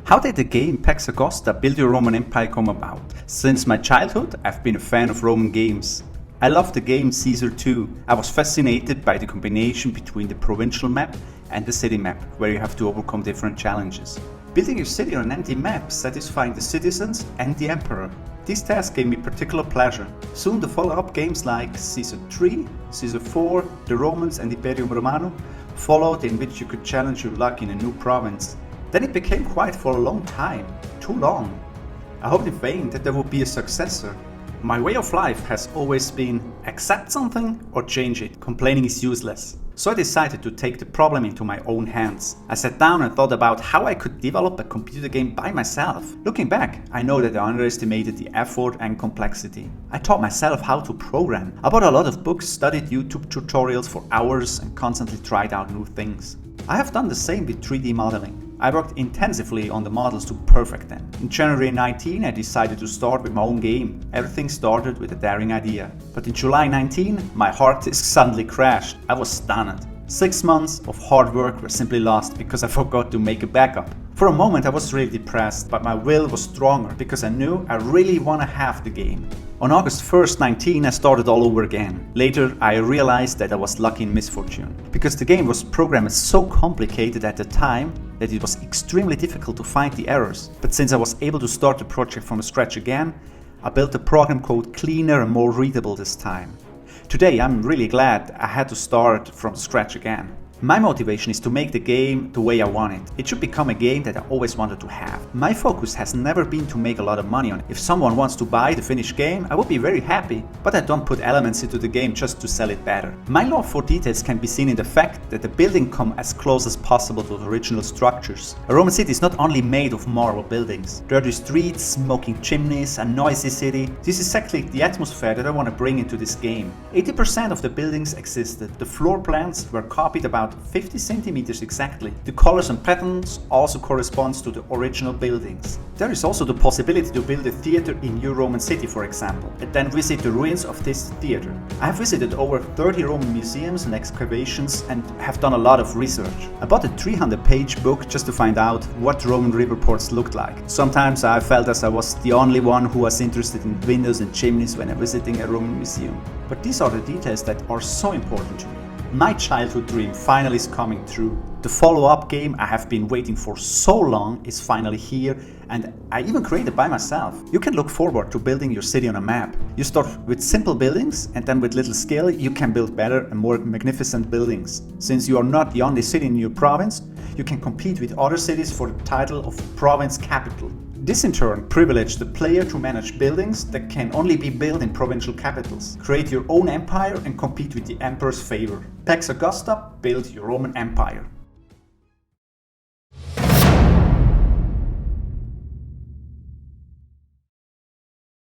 How did the game Pax Augusta Build Your Roman Empire come about? Since my childhood, I've been a fan of Roman games. I loved the game Caesar 2. I was fascinated by the combination between the provincial map and the city map, where you have to overcome different challenges. Building your city on an empty map, satisfying the citizens and the emperor. This task gave me particular pleasure. Soon the follow-up games like Caesar 3, Caesar 4, the Romans and Imperium Romanum followed, in which you could challenge your luck in a new province. Then it became quiet for a long time, too long. I hoped in vain that there would be a successor. My way of life has always been accept something or change it. Complaining is useless. So I decided to take the problem into my own hands. I sat down and thought about how I could develop a computer game by myself. Looking back, I know that I underestimated the effort and complexity. I taught myself how to program. I bought a lot of books, studied YouTube tutorials for hours and constantly tried out new things. I have done the same with 3D modeling. I worked intensively on the models to perfect them. In January 19, I decided to start with my own game. Everything started with a daring idea. But in July 19, my hard disk suddenly crashed. I was stunned. 6 months of hard work were simply lost because I forgot to make a backup. For a moment I was really depressed, but my will was stronger because I knew I really want to have the game. On August 1st, 19, I started all over again. Later, I realized that I was lucky in misfortune, because the game was programmed so complicated at the time that it was extremely difficult to find the errors. But since I was able to start the project from scratch again, I built the program code cleaner and more readable this time. Today, I'm really glad I had to start from scratch again. My motivation is to make the game the way I want it. It should become a game that I always wanted to have. My focus has never been to make a lot of money on it. If someone wants to buy the finished game, I would be very happy, but I don't put elements into the game just to sell it better. My love for details can be seen in the fact that the buildings come as close as possible to the original structures. A Roman city is not only made of marble buildings. Dirty streets, smoking chimneys, a noisy city. This is exactly the atmosphere that I want to bring into this game. 80% of the buildings existed. The floor plans were copied about 50 centimeters exactly. The colors and patterns also corresponds to the original buildings. There is also the possibility to build a theater in your Roman city, for example, and then visit the ruins of this theater. I have visited over 30 Roman museums and excavations and have done a lot of research. I bought a 300-page book just to find out what Roman river ports looked like. Sometimes I felt as I was the only one who was interested in windows and chimneys when visiting a Roman museum. But these are the details that are so important to me. My childhood dream finally is coming true. The follow-up game I have been waiting for so long is finally here, and I even created by myself. You can look forward to building your city on a map. You start with simple buildings, and then with little skill you can build better and more magnificent buildings. Since you are not the only city in your province, you can compete with other cities for the title of province capital. This in turn privileges the player to manage buildings that can only be built in provincial capitals. Create your own empire and compete with the emperor's favor. Pax Augusta, build your Roman Empire.